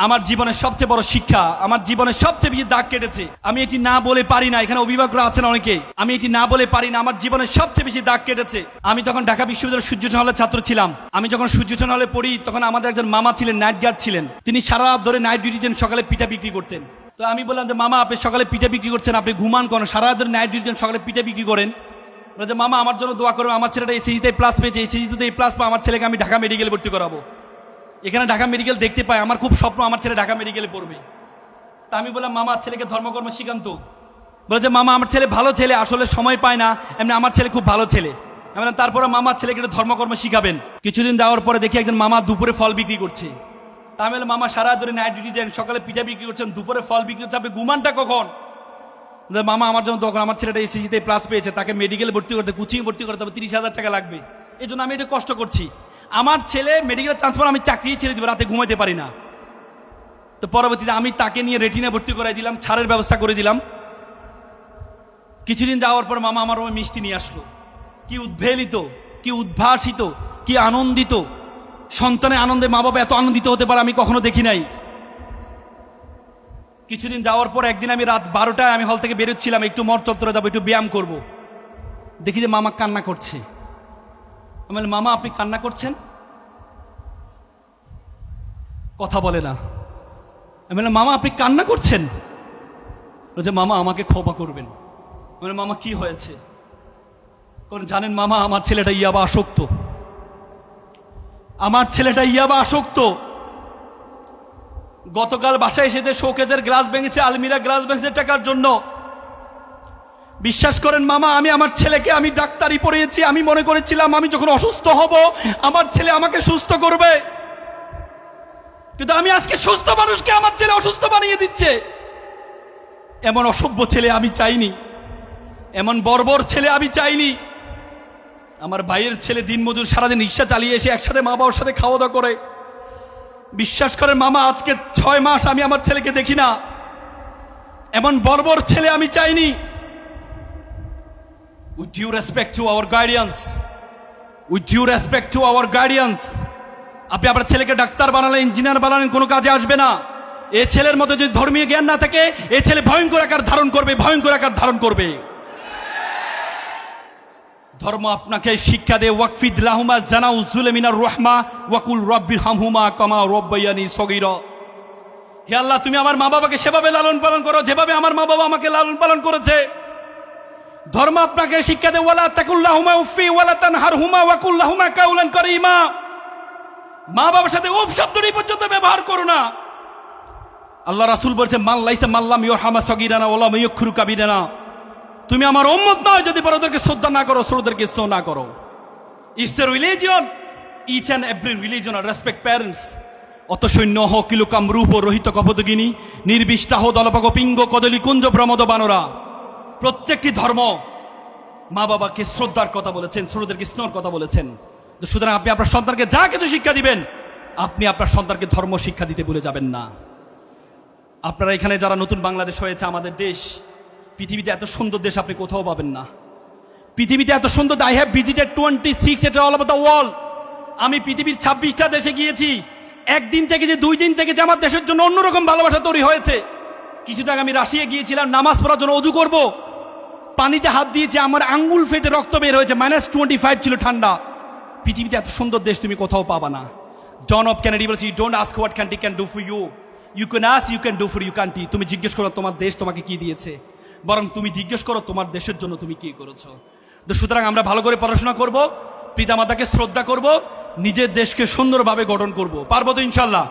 আমার জীবনের সবচেয়ে বড় শিক্ষা, আমার জীবনের সবচেয়ে বেশি দাগ কেটেছে। আমি এটি না বলে পারি না, এখানে অভিভাবকরা আছেন অনেকে, আমি এটি না বলে পারি না, আমার জীবনের সবচেয়ে বেশি দাগ কেটেছে। আমি তখন ঢাকা বিশ্ববিদ্যালয়ের সূর্যচন্দ্র হলের ছাত্র ছিলাম। আমি যখন সূর্যচন্দ্র হলে পড়ি তখন আমাদের একজন মামা ছিলেন, নাইট গার্ড ছিলেন। তিনি সারা রাত ধরে নাইট ডিউটি দেন, সকালে পিঠা বিক্রি করতেন। তো আমি বললাম যে মামা, আপনি সকালে পিঠা বিক্রি করছেন, আপনি ঘুমান কেন? সারা রাত ধরে নাইট ডিউটি দেন, সকালে পিঠা বিক্রি করেন। যে মামা, আমার জন্য দোয়া করবে, আমার ছেলেটা এসএসসিতে প্লাস পেয়েছে, এসএসসিতে প্লাস পায়, আমার ছেলেকে আমি ঢাকা মেডিকেলে ভর্তি করাবো। এখানে ঢাকা মেডিকেল দেখতে পাই, আমার খুব স্বপ্ন আমার ছেলে ঢাকা মেডিকেলে পড়বে। তা আমি বললাম, মামা ছেলেকে ধর্মকর্ম শিখান্ত। বলে যে মামা, আমার ছেলে ভালো ছেলে, আসলে সময় পায় না, এমনি আমার ছেলে খুব ভালো ছেলে। আমি বললাম, তারপরে মামা ছেলেকে একটু ধর্মকর্ম শিখাবেন। কিছুদিন যাওয়ার পরে দেখি একজন মামা দুপুরে ফল বিক্রি করছে। তা আমি বললাম, মামা সারা ধরে নাইট ডিউটি দেন, সকালে পিঠা বিক্রি করছেন, দুপুরে ফল বিক্রি করছে, আপনি ঘুমানটা কখন? মামা, আমার জন্য তখন আমার ছেলেটা এসএসসিতে প্লাস পেয়েছে, তাকে মেডিকেলে ভর্তি করতে, কোচিং ভর্তি করতে হবে, 30,000 টাকা লাগবে, এই জন্য আমি এটা কষ্ট করছি। আমার ছেলে মেডিকেল ট্রান্সফার, আমি চাকরি ছেড়ে দিব, রাতে ঘুমাইতে পারি না। তো পরবর্তীতে আমি তাকে নিয়ে রেটিনা ভর্তি করাই দিলাম, ছাড়ের ব্যবস্থা করে দিলাম। কিছুদিন যাওয়ার পর মামা আমার রুমে মিষ্টি নিয়ে আসলো। কি উদ্ভেলিত, কি উদ্ভাসিত, কি আনন্দিত! সন্তানের আনন্দে মা বাবা এত আনন্দিত হতে পারে আমি কখনো দেখি নাই। কিছুদিন যাওয়ার পর একদিন আমি রাত 12টায় আমি হল থেকে বেরোচ্ছিলাম, একটু মঠ চত্বরে যাবো, একটু ব্যায়াম করব। দেখি যে মামা কান্না করছে। আমি বললাম, মামা আপনি কান্না করছেন? কথা বলে না। আমি বললাম, মামা আপনি কান্না করছেন? বলছে, মামা আমাকে ক্ষমা করবেন। আমি বললাম, মামা কি হয়েছে? কারণ জানেন মামা, আমার ছেলেটা ইয়াবা আসক্ত। আমার ছেলেটা ইয়াবা আসক্ত। গতকাল বাসায় এসে শোকেজের গ্লাস ভেঙেছে, আলমিরা গ্লাস ভেঙেছে টাকার জন্য। বিশ্বাস করেন মামা, আমি আমার ছেলেকে আমি ডাক্তারি পড়িয়েছি, আমি মনে করেছিলাম আমি যখন অসুস্থ হব আমার ছেলে আমাকে সুস্থ করবে, কিন্তু আমি আজকে সুস্থ মানুষকে আমার ছেলে অসুস্থ বানিয়ে দিচ্ছে। এমন অসভ্য ছেলে আমি চাইনি, এমন বর্বর ছেলে আমি চাইনি। আমার ভাইয়ের ছেলে দিনমজুর, সারাদিন রিক্সা চালিয়ে এসে একসাথে মা বাবার সাথে খাওয়া দাওয়া করে। বিশ্বাস করেন মামা, আজকে 6 মাস আমি আমার ছেলেকে দেখি না। এমন বর্বর ছেলে আমি চাইনি। With due respect to our guardians, with due respect to our guardians, আপনি আপনার ছেলেকে ডাক্তার বানালেন, ইঞ্জিনিয়ার বানালেন, কোনো কাজে আসবে না। এই ছেলের মধ্যে যদি ধর্মীয় জ্ঞান না থাকে, এই ছেলে ভয়ঙ্কর আকার ধারণ করবে, ভয়ঙ্কর আকার ধারণ করবে। ধর্ম আপনাকে শিক্ষা দেয়, ওয়াকফিদ লাহুমা জানাউ যুলমিনার রাহমা ওয়াকুল রাব্বির হামহুমা কামা রাব্বায়ানি সগীরা। হে আল্লাহ, তুমি আমার মা বাবাকে সেভাবে লালন পালন করো যেভাবে আমার মা বাবা আমাকে লালন পালন করেছে। ধর্ম আপনাকে শিক্ষা দেয়, ওয়ালা তাকুল্লাহুমা উফি ওয়ালা তানহারহুমা ওয়াকুল্লাহুমা কাউলান কারীমা। মা বাবার সাথে উফ শব্দটি পর্যন্ত ব্যবহার করো না। আল্লাহ রাসূল বলেছেন, মান লাইসা মাল্লাম ইরহামা সগীরানা ওয়ালা মাইয়ুখরু কাবীরানা। তুমি আমার উম্মত নয় যদি বড়দেরকে শ্রদ্ধা না করো, ছোটদেরকে স্নেহ না করো। It's the religion, each and every religion are respect parents. অত সৈন্য হ কিলুকাম রূপ রহিত কপদগিনী নির্বিষ্টাহ দলপাক পিঙ্গ কদলি কুঞ্জ প্রমদ বানরা। প্রত্যেকটি ধর্ম মা বাবাকে শ্রদ্ধার কথা বলেছেন, ছোটদেরকে স্নেহর কথা বলেছেন। সুতরাং আপনি আপনার সন্তানকে যা কিছু শিক্ষা দিবেন, আপনি আপনার সন্তানকে ধর্ম শিক্ষা দিতে ভুলে যাবেন না। আপনারা এখানে যারা নতুন বাংলাদেশ হয়েছে, আমাদের দেশ, পৃথিবীতে এত সুন্দর দেশ আপনি কোথাও পাবেন না। পৃথিবীতে এত সুন্দর, আই হ্যাভ ভিজিটেড 26, এটা অল ওভার দ্য ওয়ার্ল্ড। আমি পৃথিবীর 26টা দেশে গিয়েছি। একদিন থেকে যে 2 দিন থেকে যে আমার দেশের জন্য অন্যরকম ভালোবাসা তৈরি হয়েছে। কিছুদিন আগে আমি রাশিয়া গিয়েছিলাম, নামাজ পড়ার জন্য অজু করব, পানিতে হাত দিয়েছি, আমার আঙ্গুল ফেটে রক্ত বের হয়েছে, -25 ছিল ঠান্ডা। পৃথিবীতে এত সুন্দর দেশ তুমি কোথাও পাবা না। জন অফ কেনেডি বলছে, you don't ask what country can do for you, you can ask you can do for you country. তুমি জিজ্ঞেস করো তোমার দেশ তোমাকে কি দিয়েছে, বরং তুমি জিজ্ঞেস করো তোমার দেশের জন্য তুমি কি করেছো। তো সুতরাং আমরা ভালো করে পড়াশোনা করব, পিতামাতাকে শ্রদ্ধা করব, নিজের দেশকে সুন্দরভাবে গঠন করব। পারবো তো ইনশাল্লাহ?